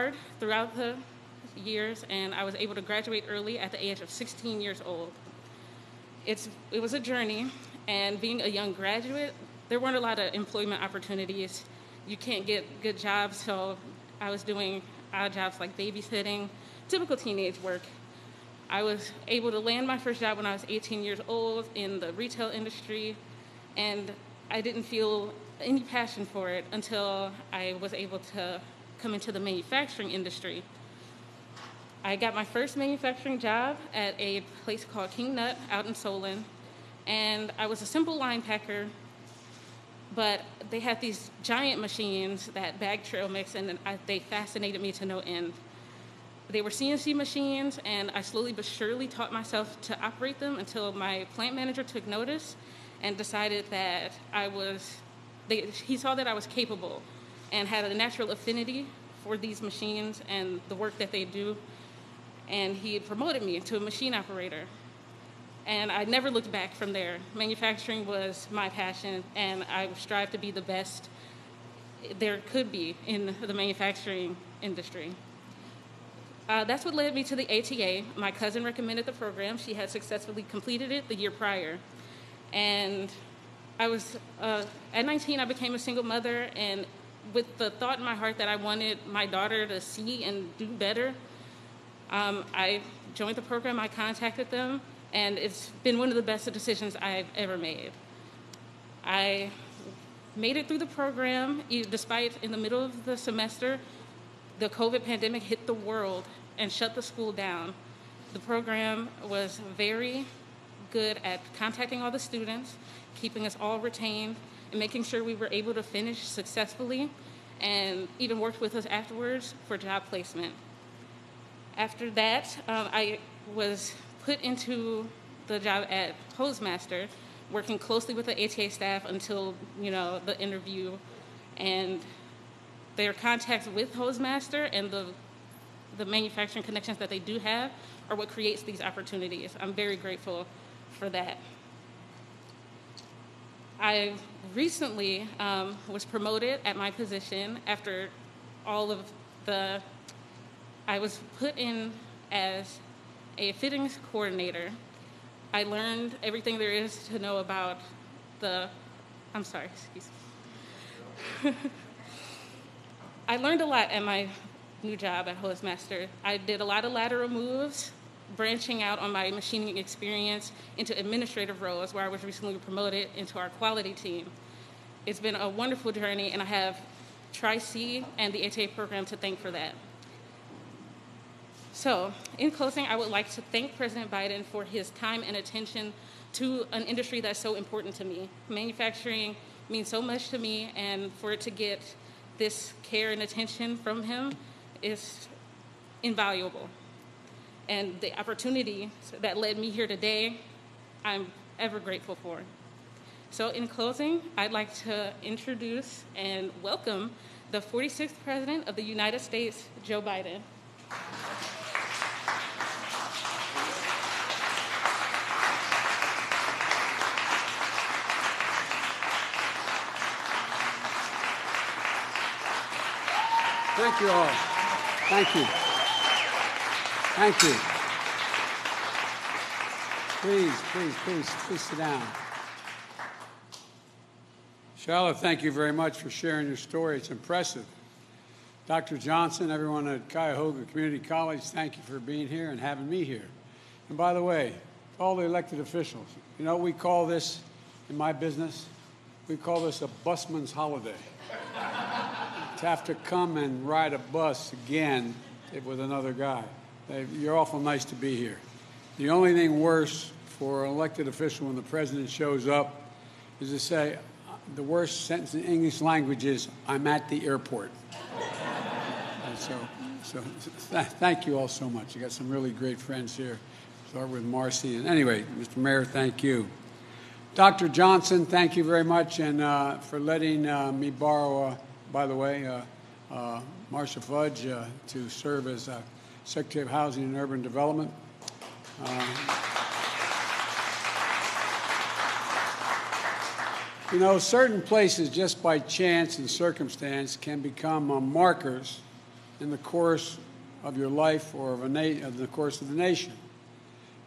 hard throughout the years, and I was able to graduate early at the age of 16 years old. It was a journey, and being a young graduate, there weren't a lot of employment opportunities. You can't get good jobs, so I was doing odd jobs like babysitting, typical teenage work. I was able to land my first job when I was 18 years old in the retail industry, and I didn't feel any passion for it until I was able to come into the manufacturing industry. I got my first manufacturing job at a place called King Nut out in Solon, and I was a simple line packer, but they had these giant machines that bagged trail mix, and they fascinated me to no end. They were CNC machines, and I slowly but surely taught myself to operate them until my plant manager took notice and decided that he saw that I was capable and had a natural affinity for these machines and the work that they do, and he promoted me to a machine operator. And I never looked back from there. Manufacturing was my passion, and I strive to be the best there could be in the manufacturing industry. That's what led me to the ATA. My cousin recommended the program. She had successfully completed it the year prior. And at 19, I became a single mother, and with the thought in my heart that I wanted my daughter to see and do better, I joined the program, I contacted them, and it's been one of the best decisions I've ever made. I made it through the program, despite in the middle of the semester, the COVID pandemic hit the world and shut the school down. The program was very good at contacting all the students, keeping us all retained, and making sure we were able to finish successfully, and even worked with us afterwards for job placement. After that, I was put into the job at Hosemaster, working closely with the ATA staff until, the interview, and their contacts with Hosemaster and the manufacturing connections that they do have are what creates these opportunities. I'm very grateful for that. I recently was promoted at my position after I was put in as a fittings coordinator. I learned everything there is to know about I learned a lot at my new job at Hosemaster. I did a lot of lateral moves, branching out on my machining experience into administrative roles, where I was recently promoted into our quality team. It's been a wonderful journey, and I have Tri-C and the ATA program to thank for that. So, in closing, I would like to thank President Biden for his time and attention to an industry that's so important to me. Manufacturing means so much to me, and for it to get this care and attention from him is invaluable. And the opportunity that led me here today, I'm ever grateful for. So in closing, I'd like to introduce and welcome the 46th President of the United States, Joe Biden. Thank you all. Thank you. Thank you. Please sit down. Charlotte, thank you very much for sharing your story. It's impressive. Dr. Johnson, everyone at Cuyahoga Community College, thank you for being here and having me here. And by the way, all the elected officials, you know what we call this in my business? We call this a busman's holiday. To have to come and ride a bus again with another guy. You're awful nice to be here. The only thing worse for an elected official when the president shows up is to say, the worst sentence in English language is, I'm at the airport. So thank you all so much. You got some really great friends here. Start with Marcy. And anyway, Mr. Mayor, thank you. Dr. Johnson, thank you very much, and for letting me borrow, by the way, Marcia Fudge to serve as Secretary of Housing and Urban Development. You know, certain places, just by chance and circumstance, can become markers in the course of your life or of the course of the nation.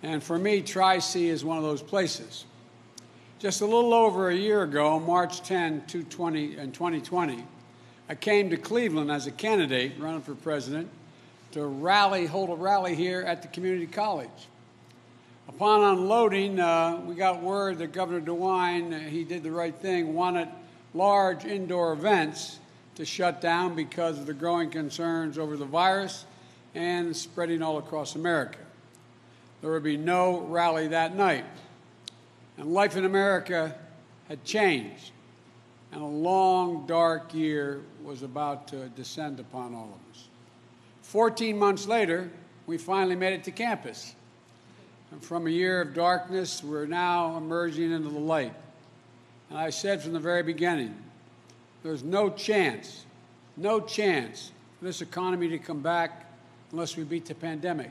And for me, Tri-C is one of those places. Just a little over a year ago, March 10, 2020, I came to Cleveland as a candidate running for president to hold a rally here at the community college. Upon unloading, we got word that Governor DeWine, he did the right thing, wanted large indoor events to shut down because of the growing concerns over the virus and spreading all across America. There would be no rally that night. And life in America had changed, and a long, dark year was about to descend upon all of us. 14 months later, we finally made it to campus. And from a year of darkness, we're now emerging into the light. And I said from the very beginning, there's no chance for this economy to come back unless we beat the pandemic.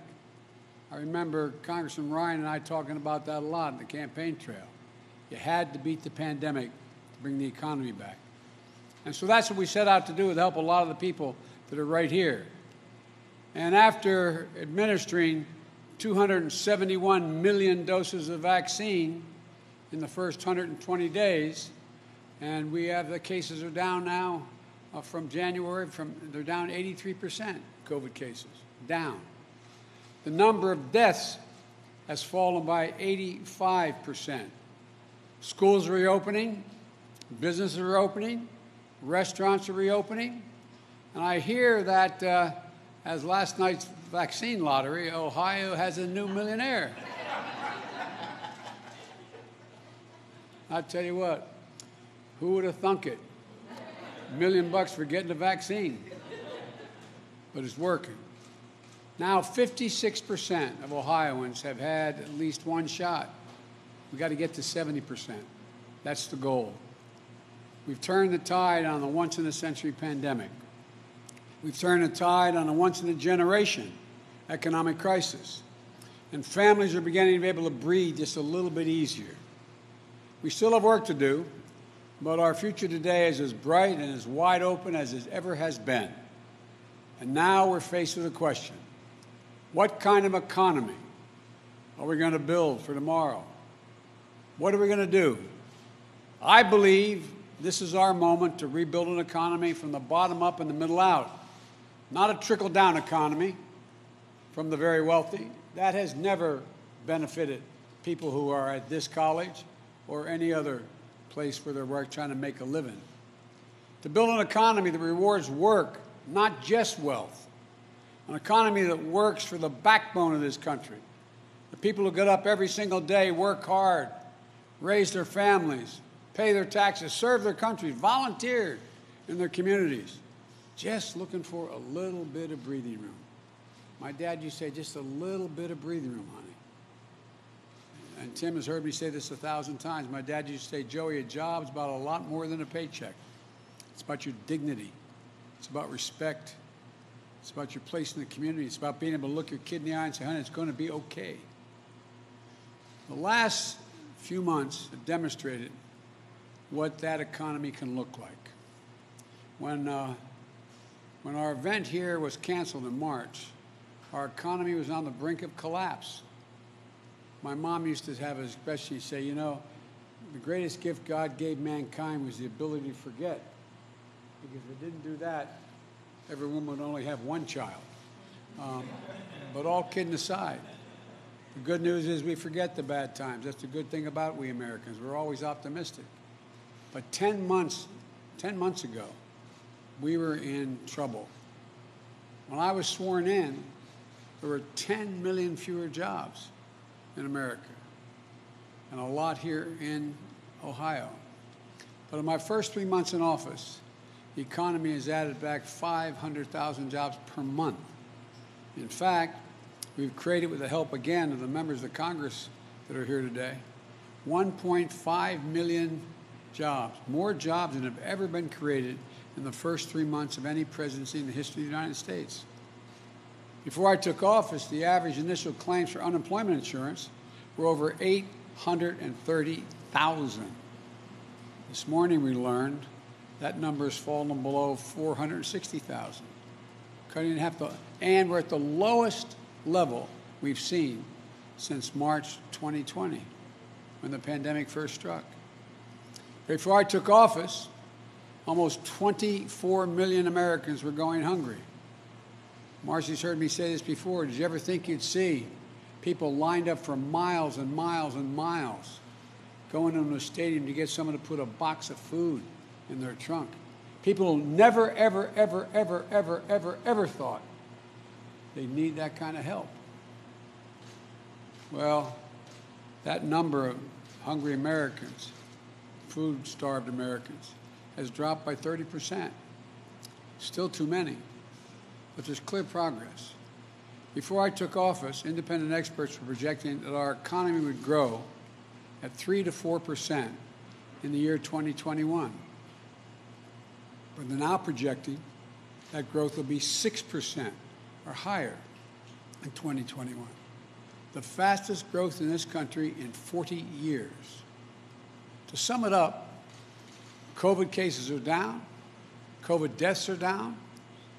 I remember Congressman Ryan and I talking about that a lot in the campaign trail. You had to beat the pandemic to bring the economy back. And so that's what we set out to do, to help a lot of the people that are right here. And after administering 271 million doses of vaccine in the first 120 days, and the cases are down now from January, they're down 83%, COVID cases, down. The number of deaths has fallen by 85%. Schools are reopening, businesses are opening, restaurants are reopening, and I hear that as last night's vaccine lottery, Ohio has a new millionaire. I tell you what, who would have thunk it? $1 million for getting a vaccine. But it's working. Now 56% of Ohioans have had at least one shot. We've got to get to 70%. That's the goal. We've turned the tide on the once-in-a-century pandemic. We've turned the tide on a once-in-a-generation economic crisis. And families are beginning to be able to breathe just a little bit easier. We still have work to do, but our future today is as bright and as wide open as it ever has been. And now we're faced with a question. What kind of economy are we going to build for tomorrow? What are we going to do? I believe this is our moment to rebuild an economy from the bottom up and the middle out. Not a trickle-down economy from the very wealthy. That has never benefited people who are at this college or any other place where they're trying to make a living. To build an economy that rewards work, not just wealth. An economy that works for the backbone of this country. The people who get up every single day, work hard, raise their families, pay their taxes, serve their country, volunteer in their communities, just looking for a little bit of breathing room. My dad used to say, just a little bit of breathing room, honey. And Tim has heard me say this 1,000 times. My dad used to say, Joey, a job's about a lot more than a paycheck. It's about your dignity. It's about respect. It's about your place in the community. It's about being able to look your kid in the eye and say, honey, it's going to be okay. The last few months have demonstrated what that economy can look like. When our event here was canceled in March, our economy was on the brink of collapse. My mom used to have a expression, say, you know, the greatest gift God gave mankind was the ability to forget. Because if it didn't do that, every woman would only have one child. But all kidding aside, the good news is we forget the bad times. That's the good thing about we Americans. We're always optimistic. But 10 months ago, we were in trouble. When I was sworn in, there were 10 million fewer jobs in America, and a lot here in Ohio. But in my first 3 months in office, the economy has added back 500,000 jobs per month. In fact, we've created, with the help again of the members of Congress that are here today, 1.5 million jobs, more jobs than have ever been created in the first 3 months of any presidency in the history of the United States. Before I took office, the average initial claims for unemployment insurance were over 830,000. This morning we learned that number has fallen below 460,000. cutting in half and we're at the lowest level we've seen since March 2020, when the pandemic first struck. Before I took office, almost 24 million Americans were going hungry. Marcy's heard me say this before. Did you ever think you'd see people lined up for miles and miles and miles going into a stadium to get someone to put a box of food in their trunk? People who never, ever, ever, ever, ever, ever, ever thought they need that kind of help. Well, that number of hungry Americans, food-starved Americans, has dropped by 30%. Still too many, but there's clear progress. Before I took office, independent experts were projecting that our economy would grow at 3 to 4% in the year 2021. But they're now projecting that growth will be 6% or higher in 2021. The fastest growth in this country in 40 years. To sum it up, COVID cases are down, COVID deaths are down,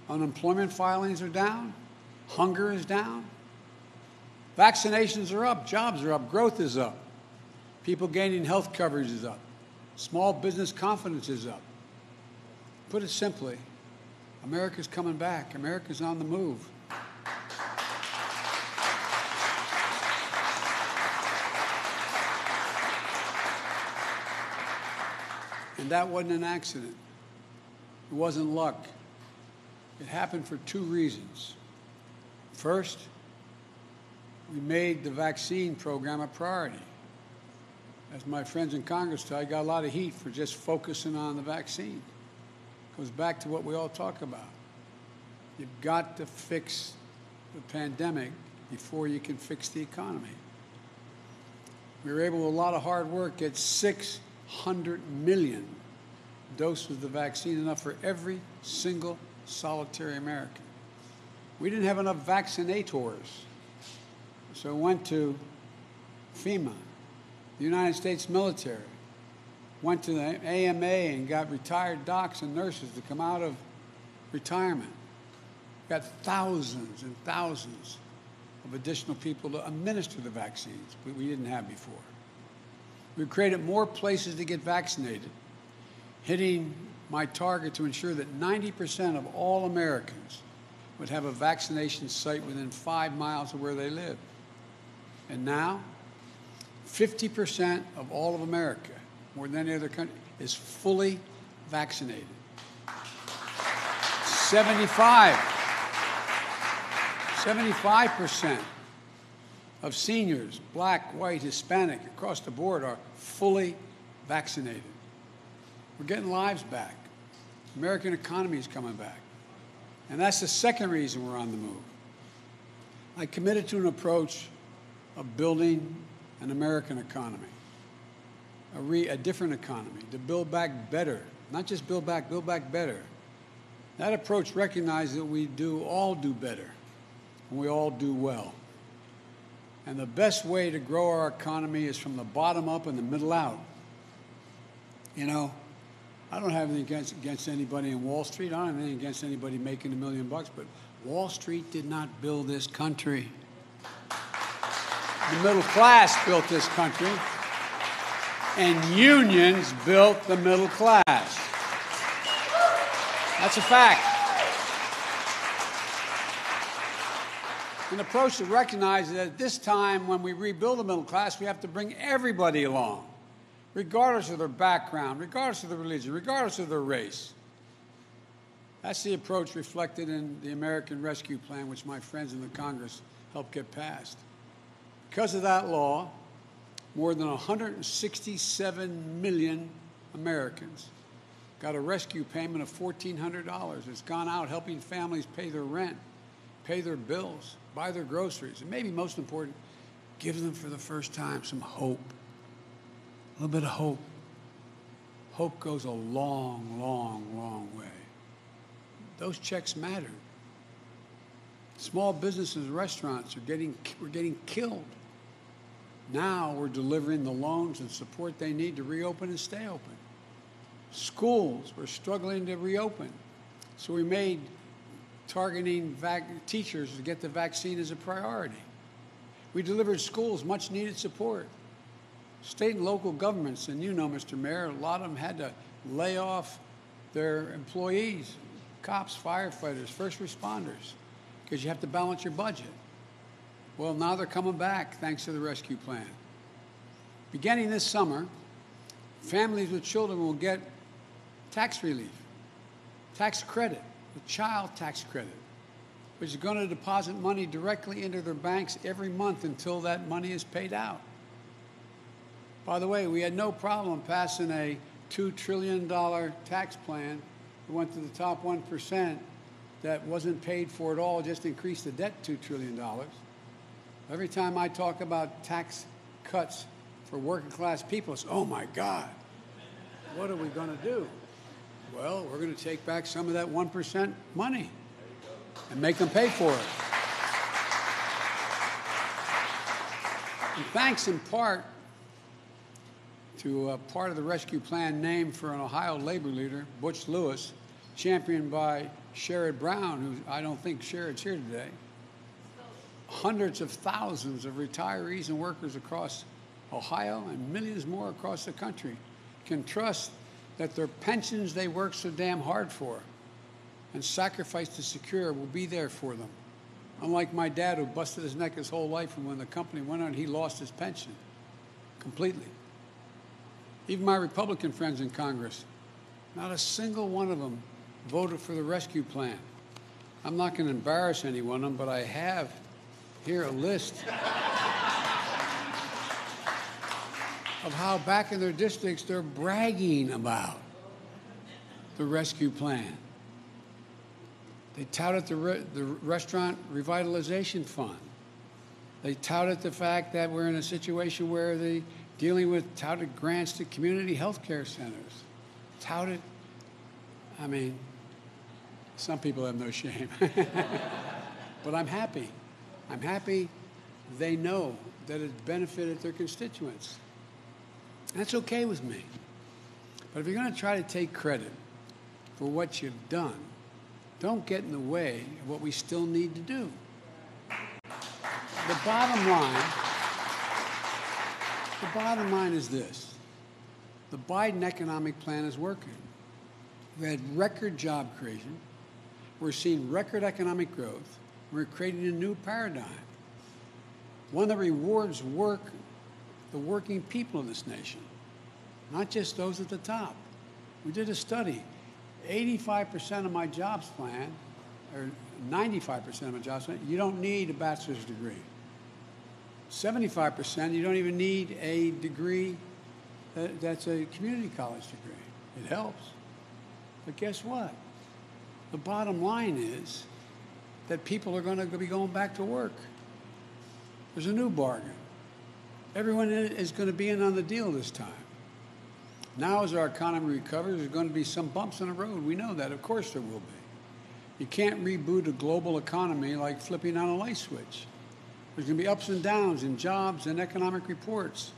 unemployment filings are down, hunger is down, vaccinations are up, jobs are up, growth is up, people gaining health coverage is up, small business confidence is up. Put it simply, America's coming back. America's on the move. And that wasn't an accident. It wasn't luck. It happened for two reasons. First, we made the vaccine program a priority. As my friends in Congress tell, I got a lot of heat for just focusing on the vaccine. It goes back to what we all talk about. You've got to fix the pandemic before you can fix the economy. We were able, with a lot of hard work, get 600 million doses of the vaccine, enough for every single solitary American. We didn't have enough vaccinators, so we went to FEMA, the United States military, went to the AMA and got retired docs and nurses to come out of retirement. Got thousands and thousands of additional people to administer the vaccines that we didn't have before. We created more places to get vaccinated, hitting my target to ensure that 90% of all Americans would have a vaccination site within 5 miles of where they live. And now, 50% of all of America, more than any other country, is fully vaccinated. 75% of seniors, black, white, Hispanic, across the board, are fully vaccinated. We're getting lives back. The American economy is coming back. And that's the second reason we're on the move. I committed to an approach of building an American economy, a different economy, to build back better. Not just build back better. That approach recognizes that we all do better, and we all do well. And the best way to grow our economy is from the bottom up and the middle out. You know, I don't have anything against anybody in Wall Street. I don't have anything against anybody making $1 million, but Wall Street did not build this country. The middle class built this country, and unions built the middle class. That's a fact. An approach that recognizes that at this time, when we rebuild the middle class, we have to bring everybody along, regardless of their background, regardless of their religion, regardless of their race. That's the approach reflected in the American Rescue Plan, which my friends in the Congress helped get passed. Because of that law, more than 167 million Americans got a rescue payment of $1,400. It's gone out helping families pay their rent, pay their bills, buy their groceries, and maybe most important, give them for the first time some hope. A little bit of hope. Hope goes a long, long, long way. Those checks matter. Small businesses, restaurants were getting killed. Now we're delivering the loans and support they need to reopen and stay open. Schools were struggling to reopen. So we made targeting teachers to get the vaccine as a priority. We delivered schools much needed support. State and local governments, and you know, Mr. Mayor, a lot of them had to lay off their employees, cops, firefighters, first responders, because you have to balance your budget. Well, now they're coming back thanks to the rescue plan. Beginning this summer, families with children will get tax relief, tax credit, the child tax credit, which is going to deposit money directly into their banks every month until that money is paid out. By the way, we had no problem passing a $2 trillion tax plan that went to the top 1% that wasn't paid for at all, just increased the debt $2 trillion. Every time I talk about tax cuts for working class people, it's, oh my God, what are we going to do? Well, we're going to take back some of that 1% money and make them pay for it. And thanks in part to part of the rescue plan named for an Ohio labor leader, Butch Lewis, championed by Sherrod Brown, who I don't think Sherrod's here today. Hundreds of thousands of retirees and workers across Ohio and millions more across the country can trust that their pensions they work so damn hard for and sacrificed to secure will be there for them. Unlike my dad, who busted his neck his whole life, and when the company went on, he lost his pension completely. Even my Republican friends in Congress, not a single one of them voted for the rescue plan. I'm not going to embarrass anyone of them, but I have here a list of how back in their districts they're bragging about the rescue plan. They touted the Restaurant Revitalization Fund. They touted the fact that we're in a situation where they're dealing with touted grants to community health care centers. Touted, I mean, some people have no shame. But I'm happy. I'm happy they know that it benefited their constituents. That's okay with me. But if you're going to try to take credit for what you've done, don't get in the way of what we still need to do. The bottom line is this. The Biden economic plan is working. We had record job creation. We're seeing record economic growth. We're creating a new paradigm, one that rewards work, the working people of this nation, not just those at the top. We did a study. 85% of my jobs plan, or 95% of my jobs plan, you don't need a bachelor's degree. 75%, you don't even need a degree that's a community college degree. It helps. But guess what? The bottom line is that people are going to be going back to work. There's a new bargain. Everyone is going to be in on the deal this time. Now, as our economy recovers, there's going to be some bumps in the road. We know that. Of course there will be. You can't reboot a global economy like flipping on a light switch. There's going to be ups and downs in jobs and economic reports.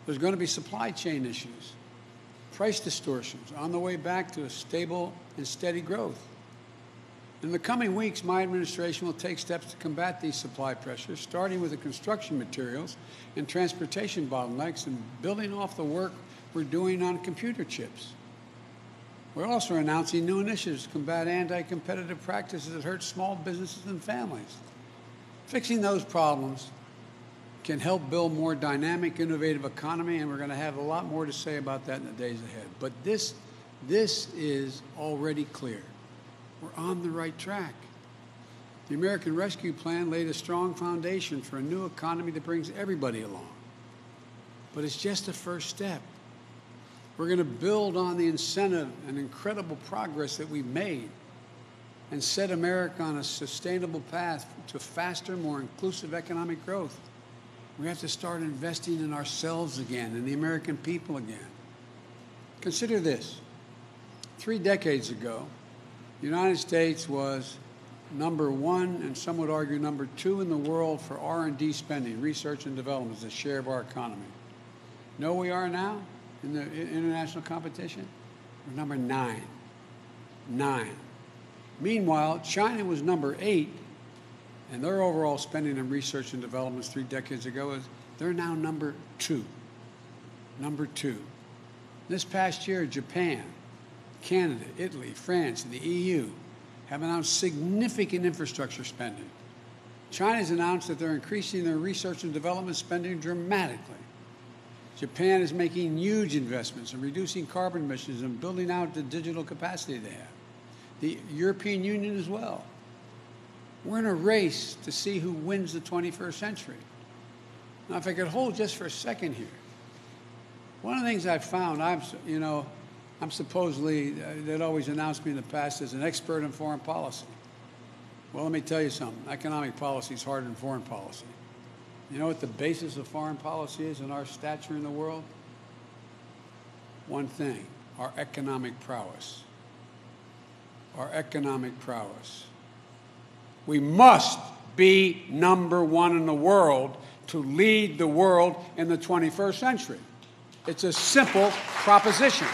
There's going to be supply chain issues, price distortions on the way back to a stable and steady growth. In the coming weeks, my administration will take steps to combat these supply pressures, starting with the construction materials and transportation bottlenecks and building off the work we're doing on computer chips. We're also announcing new initiatives to combat anti-competitive practices that hurt small businesses and families. Fixing those problems can help build a more dynamic, innovative economy, and we're going to have a lot more to say about that in the days ahead. But this is already clear. We're on the right track. The American Rescue Plan laid a strong foundation for a new economy that brings everybody along. But it's just a first step. We're going to build on the incentive and incredible progress that we've made and set America on a sustainable path to faster, more inclusive economic growth. We have to start investing in ourselves again, in the American people again. Consider this. 3 decades ago, the United States was number 1, and some would argue number 2 in the world for R&D spending, research and development as a share of our economy. You know where we are now in the international competition? We're number 9. 9. Meanwhile, China was number 8, and their overall spending on research and development 3 decades ago they're now number 2. Number 2. This past year, Japan, Canada, Italy, France, and the EU have announced significant infrastructure spending. China's announced that they're increasing their research and development spending dramatically. Japan is making huge investments in reducing carbon emissions and building out the digital capacity they have. The European Union as well. We're in a race to see who wins the 21st century. Now, if I could hold just for a second here, one of the things I've found, I'm supposedly, they'd always announced me in the past as an expert in foreign policy. Well, let me tell you something. Economic policy is harder than foreign policy. You know what the basis of foreign policy is in our stature in the world? One thing, our economic prowess. Our economic prowess. We must be number 1 in the world to lead the world in the 21st century. It's a simple proposition.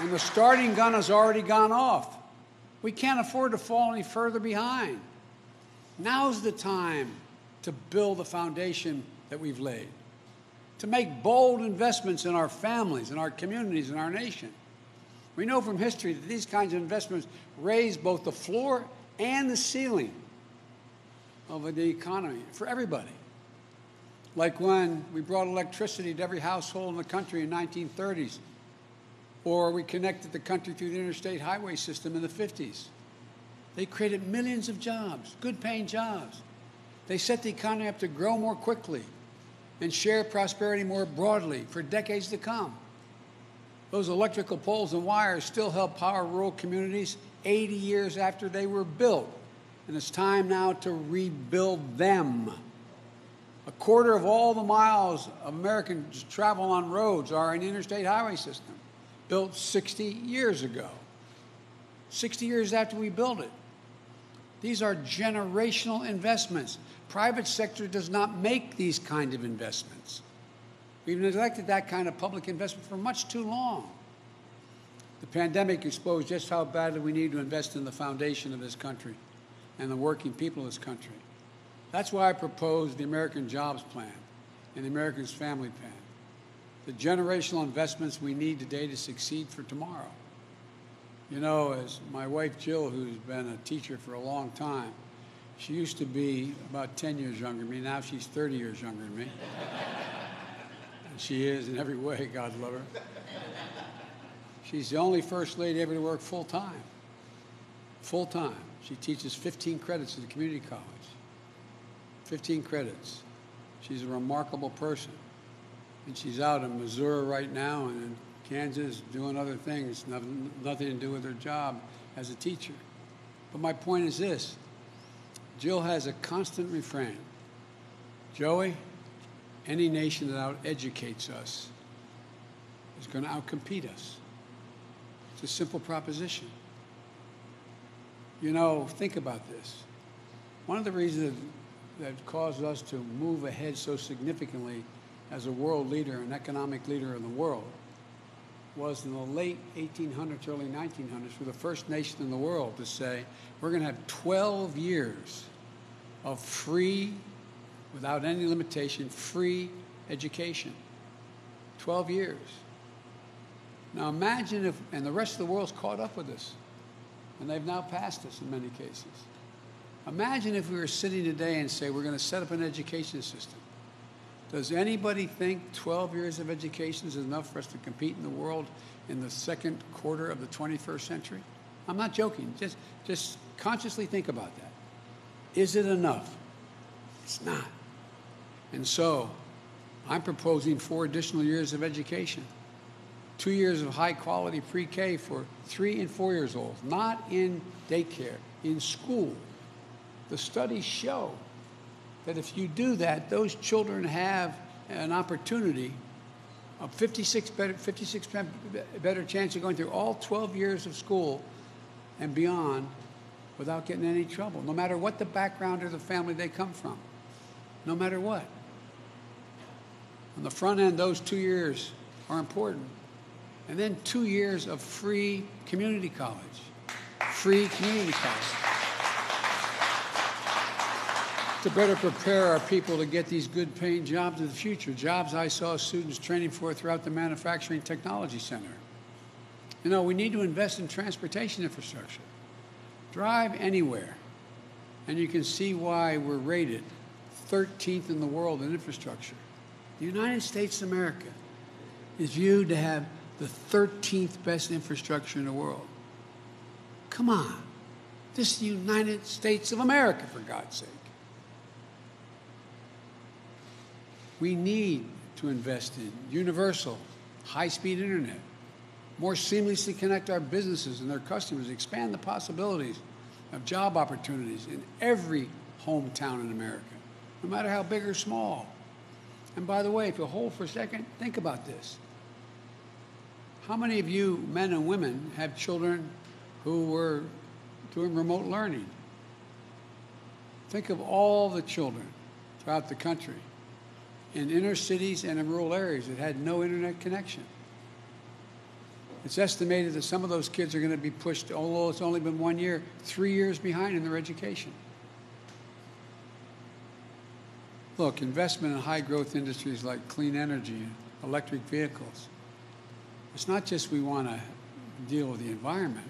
And the starting gun has already gone off. We can't afford to fall any further behind. Now's the time to build the foundation that we've laid, to make bold investments in our families, in our communities, in our nation. We know from history that these kinds of investments raise both the floor and the ceiling of the economy for everybody. Like when we brought electricity to every household in the country in the 1930s, or we connected the country through the interstate highway system in the 50s. They created millions of jobs, good-paying jobs. They set the economy up to grow more quickly and share prosperity more broadly for decades to come. Those electrical poles and wires still help power rural communities 80 years after they were built, and it's time now to rebuild them. A quarter of all the miles Americans travel on roads are in the interstate highway system, built 60 years ago. 60 years after we built it. These are generational investments. Private sector does not make these kind of investments. We've neglected that kind of public investment for much too long. The pandemic exposed just how badly we need to invest in the foundation of this country and the working people of this country. That's why I proposed the American Jobs Plan and the Americans Family Plan, the generational investments we need today to succeed for tomorrow. You know, as my wife Jill, who's been a teacher for a long time, she used to be about 10 years younger than me. Now she's 30 years younger than me. And she is in every way, God love her. She's the only first lady ever to work full-time. Full-time. She teaches 15 credits at the community college. 15 credits. She's a remarkable person. And she's out in Missouri right now and in Kansas doing other things, nothing to do with her job as a teacher. But my point is this. Jill has a constant refrain. Joey, any nation that out-educates us is going to outcompete us. It's a simple proposition. You know, think about this. One of the reasons that caused us to move ahead so significantly as a world leader, an economic leader in the world, was in the late 1800s, early 1900s, we're the first nation in the world to say, we're going to have 12 years of free, without any limitation, free education. 12 years. Now imagine if, and the rest of the world's caught up with us, and they've now passed us in many cases. Imagine if we were sitting today and say, we're going to set up an education system. Does anybody think 12 years of education is enough for us to compete in the world in the second quarter of the 21st century? I'm not joking. Just consciously think about that. Is it enough? It's not. And so I'm proposing 4 additional years of education. 2 years of high-quality pre-K for 3 and 4 years old, not in daycare, in school. The studies show that if you do that, those children have an opportunity of 56% better chance of going through all 12 years of school and beyond without getting any trouble, no matter what the background or the family they come from, no matter what. On the front end, those 2 years are important. And then 2 years of free community college. Free community college. To better prepare our people to get these good paying jobs in the future, jobs I saw students training for throughout the Manufacturing Technology Center. You know, we need to invest in transportation infrastructure. Drive anywhere, and you can see why we're rated 13th in the world in infrastructure. The United States of America is viewed to have the 13th best infrastructure in the world. Come on. This is the United States of America, for God's sake. We need to invest in universal, high-speed internet, more seamlessly connect our businesses and their customers, expand the possibilities of job opportunities in every hometown in America, no matter how big or small. And by the way, if you hold for a second, think about this. How many of you, men and women, have children who were doing remote learning? Think of all the children throughout the country in inner cities and in rural areas that had no internet connection. It's estimated that some of those kids are going to be pushed, although it's only been 1 year, 3 years behind in their education. Look, investment in high-growth industries like clean energy and electric vehicles. It's not just we want to deal with the environment.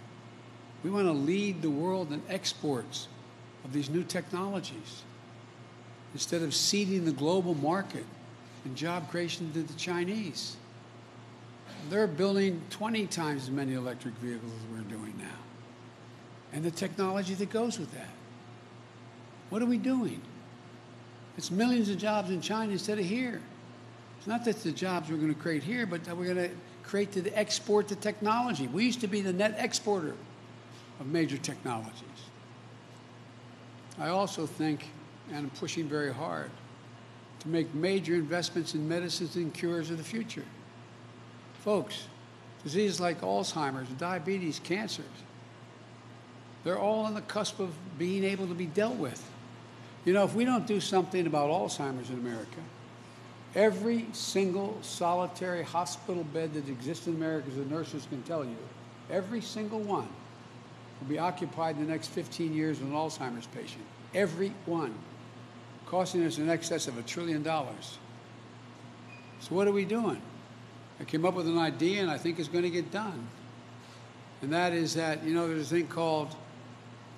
We want to lead the world in exports of these new technologies instead of ceding the global market and job creation to the Chinese. They're building 20 times as many electric vehicles as we're doing now. And the technology that goes with that. What are we doing? It's millions of jobs in China instead of here. It's not that the jobs we're going to create here, but that we're going to create to export the technology. We used to be the net exporter of major technologies. I also think, and I'm pushing very hard, to make major investments in medicines and cures of the future. Folks, diseases like Alzheimer's, diabetes, cancers, they're all on the cusp of being able to be dealt with. You know, if we don't do something about Alzheimer's in America, every single solitary hospital bed that exists in America, as the nurses can tell you, every single one will be occupied in the next 15 years with an Alzheimer's patient. Every one. Costing us in excess of $1 trillion. So what are we doing? I came up with an idea, and I think it's going to get done. And that is that, you know, there's a thing called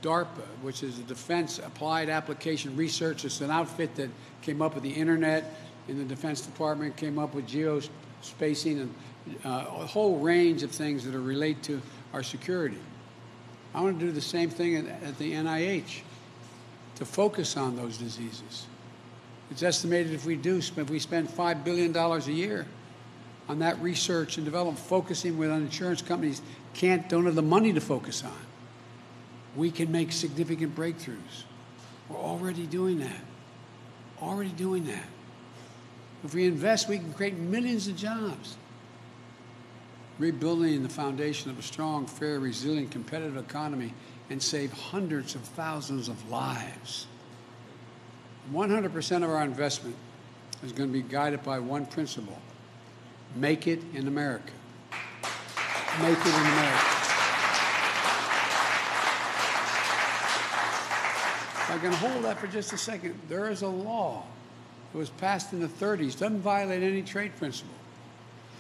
DARPA, which is the Defense Applied Application Research. It's an outfit that came up with the internet in the Defense Department, came up with geospacing and a whole range of things that are related to our security. I want to do the same thing at the NIH to focus on those diseases. It's estimated if we spend $5 billion a year on that research and development, focusing with insurance companies don't have the money to focus on, we can make significant breakthroughs. We're already doing that. Already doing that. If we invest, we can create millions of jobs. Rebuilding the foundation of a strong, fair, resilient, competitive economy and save hundreds of thousands of lives. 100% of our investment is going to be guided by one principle: make it in America. Make it in America. If I can hold that for just a second, there is a law that was passed in the 30s, doesn't violate any trade principle,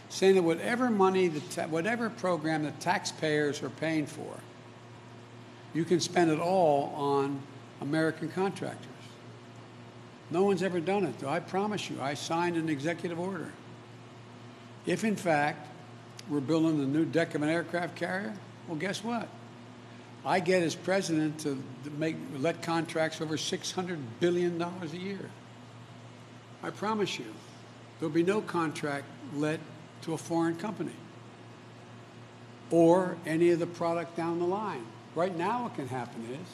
saying that whatever money, whatever program the taxpayers are paying for, you can spend it all on American contractors. No one's ever done it, though. I promise you, I signed an executive order. If, in fact, we're building the new deck of an aircraft carrier, well, guess what? I get as president to let contracts over $600 billion a year. I promise you, there'll be no contract let to a foreign company or any of the product down the line. Right now what can happen is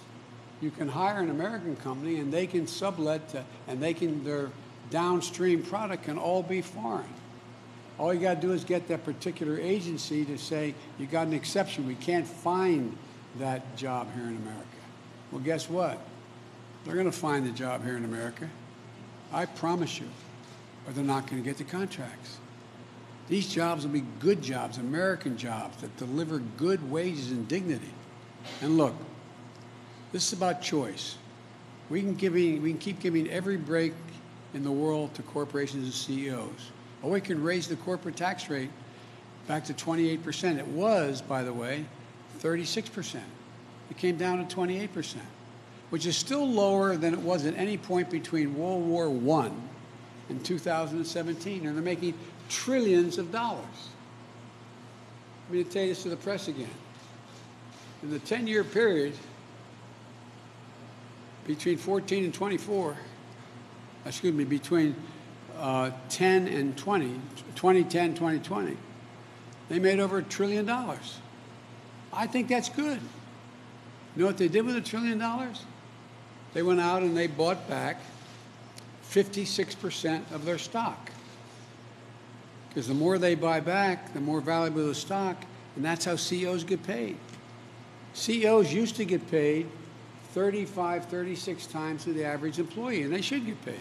you can hire an American company and they can sublet and their downstream product can all be foreign. All you got to do is get that particular agency to say, you got an exception. We can't find that job here in America. Well, guess what? They're going to find the job here in America. I promise you. Or they're not going to get the contracts. These jobs will be good jobs, American jobs that deliver good wages and dignity. And look, this is about choice. We can keep giving every break in the world to corporations and CEOs. Or we can raise the corporate tax rate back to 28%. It was, by the way, 36%. It came down to 28%, which is still lower than it was at any point between World War I and 2017. And they're making trillions of dollars. Let me tell you this to the press again. In the 10-year period between 14 and 24, excuse me, between 10 and 20, 2010, 2020, they made over $1 trillion. I think that's good. You know what they did with $1 trillion? They went out and they bought back 56% of their stock. Because the more they buy back, the more valuable the stock, and that's how CEOs get paid. CEOs used to get paid 35, 36 times to the average employee, and they should get paid.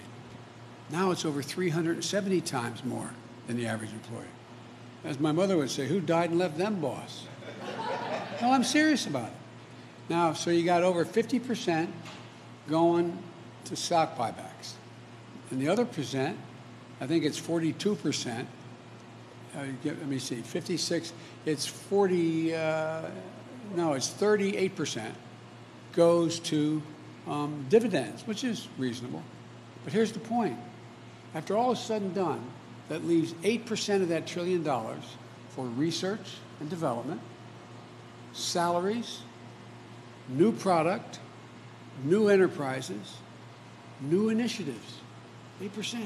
Now it's over 370 times more than the average employee. As my mother would say, who died and left them, boss? No, I'm serious about it. Now, so you got over 50% going to stock buybacks. And the other percent, I think it's 42%. Let me see, 56, it's 40, no, it's 38% goes to dividends, which is reasonable. But here's the point. After all is said and done, that leaves 8% of that $1 trillion for research and development, salaries, new product, new enterprises, new initiatives. 8%.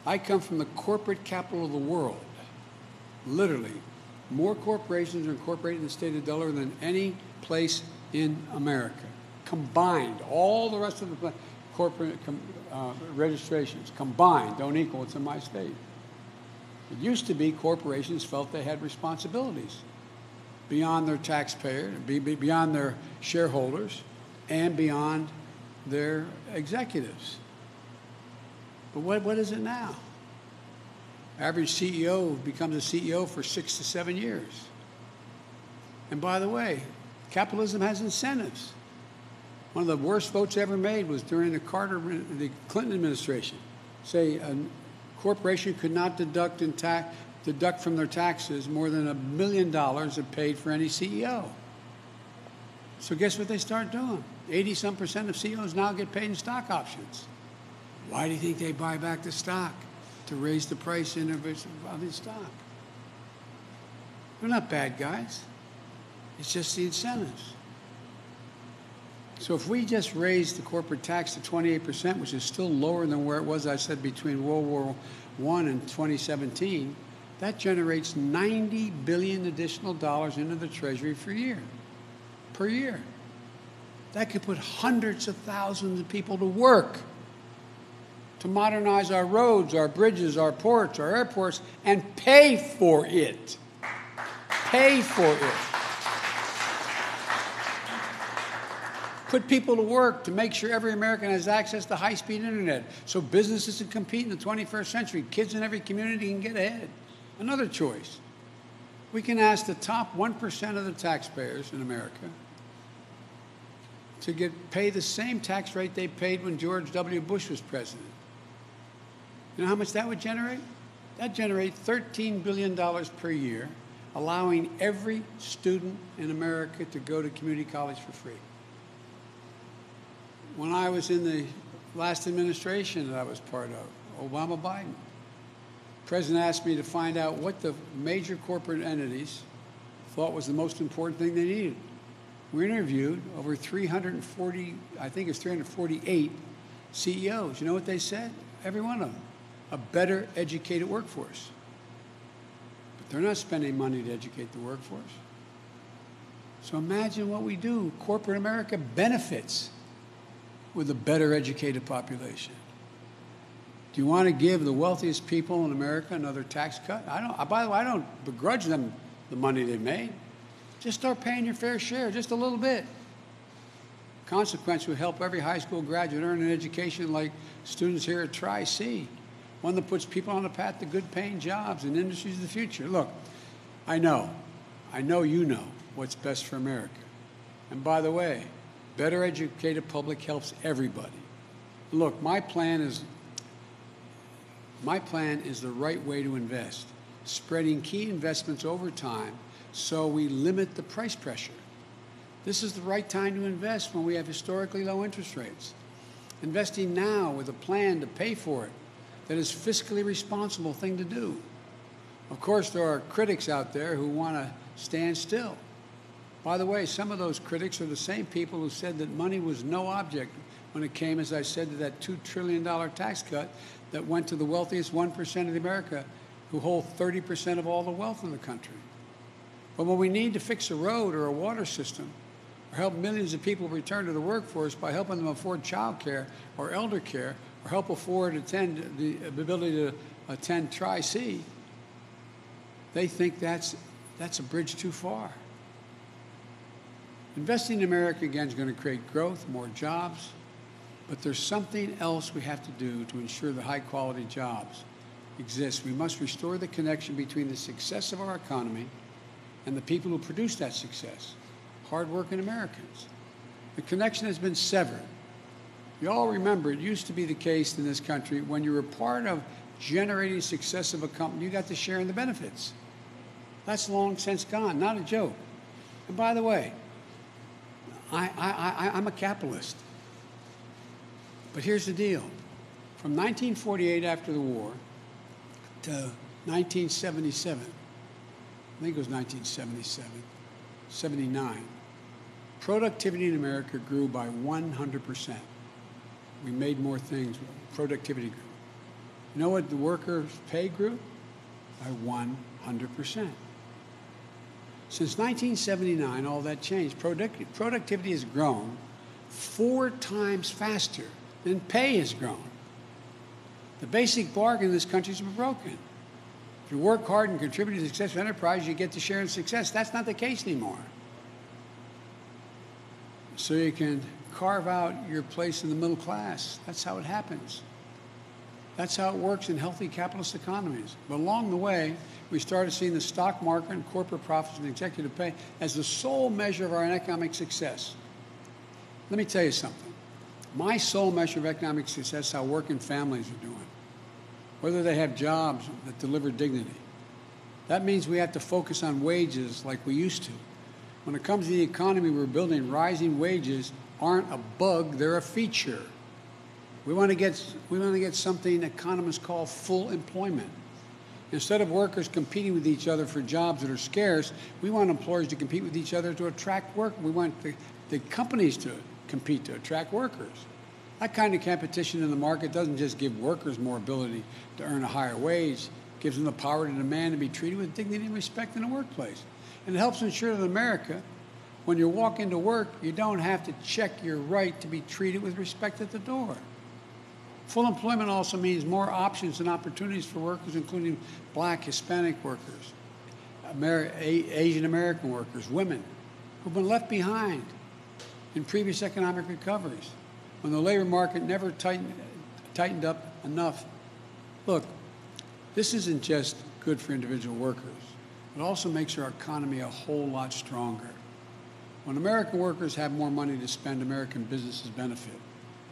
I come from the corporate capital of the world. Literally, more corporations are incorporated in the state of Delaware than any place in America. Combined, all the rest of the corporate registrations combined don't equal what's in my state. It used to be corporations felt they had responsibilities beyond their taxpayer, beyond their shareholders, and beyond their executives. But what is it now? Average CEO becomes a CEO for 6 to 7 years. And by the way, capitalism has incentives. One of the worst votes ever made was during the Clinton administration. Say a corporation could not deduct from their taxes more than $1 million it paid for any CEO. So guess what they start doing? 80-some% of CEOs now get paid in stock options. Why do you think they buy back the stock? To raise the price of the stock. They're not bad guys. It's just the incentives. So if we just raise the corporate tax to 28%, which is still lower than where it was, I said, between World War I and 2017, that generates $90 billion additional dollars into the Treasury per year. That could put hundreds of thousands of people to work to modernize our roads, our bridges, our ports, our airports, and pay for it. Pay for it. Put people to work to make sure every American has access to high-speed internet so businesses can compete in the 21st century. Kids in every community can get ahead. Another choice. We can ask the top 1% of the taxpayers in America to pay the same tax rate they paid when George W. Bush was president. You know how much that would generate? That generates $13 billion per year, allowing every student in America to go to community college for free. When I was in the last administration that I was part of, Obama-Biden, the president asked me to find out what the major corporate entities thought was the most important thing they needed. We interviewed over 340, I think it's 348 CEOs. You know what they said? Every one of them. A better educated workforce. But they're not spending money to educate the workforce. So imagine what we do. Corporate America benefits with a better educated population. Do you want to give the wealthiest people in America another tax cut? By the way, I don't begrudge them the money they made. Just start paying your fair share, just a little bit. Consequence would help every high school graduate earn an education like students here at Tri-C. one that puts people on a path to good-paying jobs and industries of the future. Look, I know you know what's best for America. And by the way, better educated public helps everybody. Look, my plan is the right way to invest, spreading key investments over time so we limit the price pressure. This is the right time to invest when we have historically low interest rates. Investing now with a plan to pay for it, that is fiscally responsible thing to do. Of course, there are critics out there who want to stand still. By the way, some of those critics are the same people who said that money was no object when it came, as I said, to that $2 trillion tax cut that went to the wealthiest 1% of America, who hold 30% of all the wealth in the country. But when we need to fix a road or a water system, or help millions of people return to the workforce by helping them afford child care or elder care, or help afford the ability to attend Tri-C, they think that's a bridge too far. Investing in America, again, is going to create growth, more jobs, but there's something else we have to do to ensure that high-quality jobs exist. We must restore the connection between the success of our economy and the people who produce that success, hard-working Americans. The connection has been severed. You all remember, it used to be the case in this country, when you were part of generating success of a company, you got to share in the benefits. That's long since gone, not a joke. And by the way, I'm a capitalist. But here's the deal. From 1948, after the war, to 1977, I think it was 1977, 79, productivity in America grew by 100%. We made more things. Productivity grew. You know what the workers' pay grew? By 100%. Since 1979, all that changed. Productivity has grown 4 times faster than pay has grown. The basic bargain in this country has been broken. If you work hard and contribute to the success of enterprise, you get to share in success. That's not the case anymore. So you can carve out your place in the middle class. That's how it happens. That's how it works in healthy capitalist economies. But along the way, we started seeing the stock market and corporate profits and executive pay as the sole measure of our economic success. Let me tell you something. My sole measure of economic success is how working families are doing, whether they have jobs that deliver dignity. That means we have to focus on wages like we used to. When it comes to the economy we're building, rising wages aren't a bug, they're a feature. We want to get something economists call full employment. Instead of workers competing with each other for jobs that are scarce, we want employers to compete with each other to attract work. We want the companies to compete to attract workers. That kind of competition in the market doesn't just give workers more ability to earn a higher wage, it gives them the power to demand and be treated with dignity and respect in the workplace. And it helps ensure that in America, when you walk into work, you don't have to check your right to be treated with respect at the door. Full employment also means more options and opportunities for workers, including Black, Hispanic workers, Asian American workers, women, who've been left behind in previous economic recoveries when the labor market never tightened up enough. Look, this isn't just good for individual workers. It also makes our economy a whole lot stronger. When American workers have more money to spend, American businesses benefit.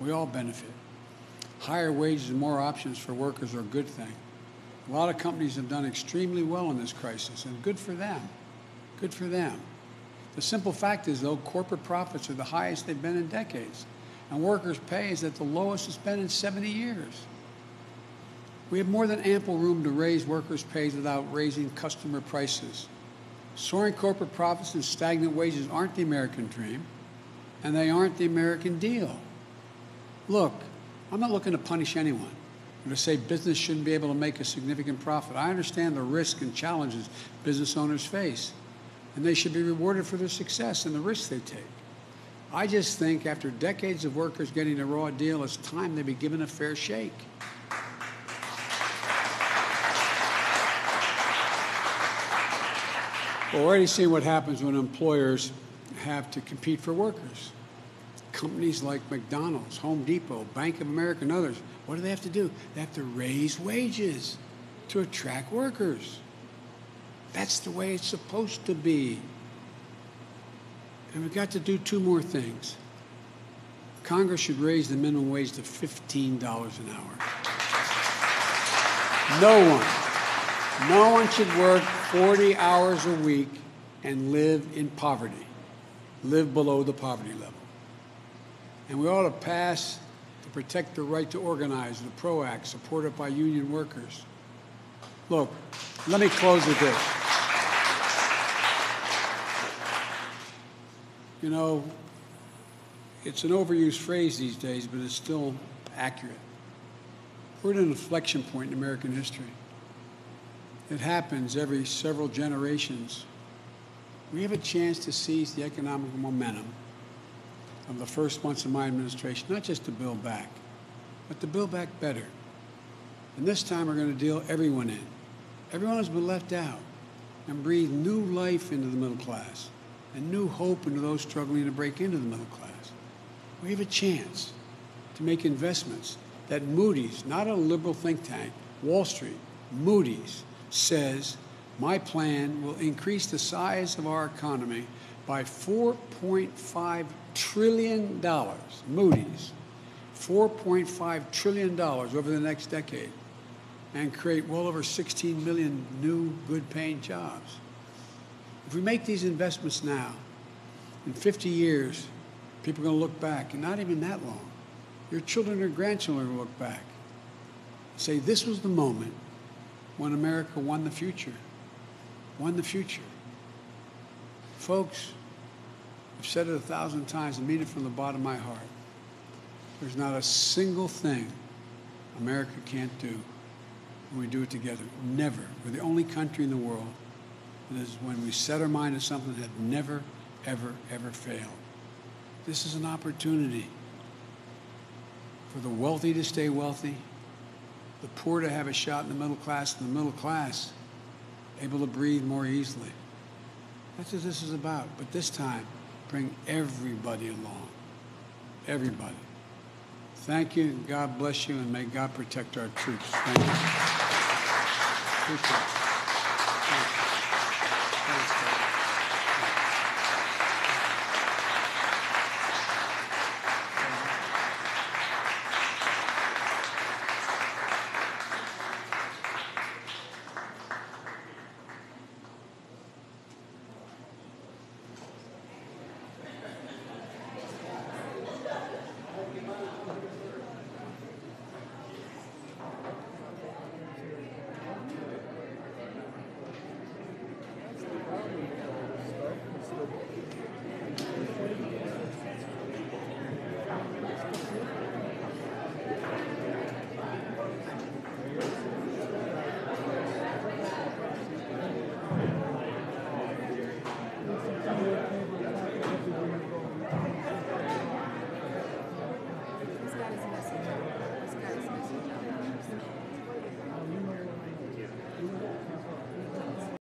We all benefit. Higher wages and more options for workers are a good thing. A lot of companies have done extremely well in this crisis, and good for them. Good for them. The simple fact is, though, corporate profits are the highest they've been in decades, and workers' pay is at the lowest it's been in 70 years. We have more than ample room to raise workers' pays without raising customer prices. Soaring corporate profits and stagnant wages aren't the American dream, and they aren't the American deal. Look, I'm not looking to punish anyone or to say business shouldn't be able to make a significant profit. I understand the risks and challenges business owners face, and they should be rewarded for their success and the risks they take. I just think after decades of workers getting a raw deal, it's time they be given a fair shake. We're already seeing what happens when employers have to compete for workers. Companies like McDonald's, Home Depot, Bank of America, and others, what do they have to do? They have to raise wages to attract workers. That's the way it's supposed to be. And we've got to do two more things. Congress should raise the minimum wage to $15 an hour. No one should work 40 hours a week and live in poverty, live below the poverty level. And we ought to pass to protect the right to organize, the PRO Act, supported by union workers. Look, let me close with this. You know, it's an overused phrase these days, but it's still accurate. We're at an inflection point in American history. It happens every several generations. We have a chance to seize the economic momentum of the first months of my administration, not just to build back, but to build back better. And this time we're going to deal everyone in. Everyone has been left out, and breathe new life into the middle class and new hope into those struggling to break into the middle class. We have a chance to make investments that Moody's, not a liberal think tank, Wall Street, Moody's says my plan will increase the size of our economy by $4.5 trillion. Moody's, $4.5 trillion over the next decade, and create well over 16 million new good-paying jobs. If we make these investments now, in 50 years, people are going to look back, and not even that long. Your children or grandchildren will look back and say, this was the moment when America won the future. Won the future. Folks, I've said it 1,000 times and mean it from the bottom of my heart. There's not a single thing America can't do when we do it together. Never. We're the only country in the world that is, when we set our mind to something, that never, ever, ever failed. This is an opportunity for the wealthy to stay wealthy, the poor to have a shot in the middle class, and the middle class able to breathe more easily. That's what this is about. But this time, bring everybody along. Everybody. Thank you. God bless you, and may God protect our troops. Thank you. Appreciate it.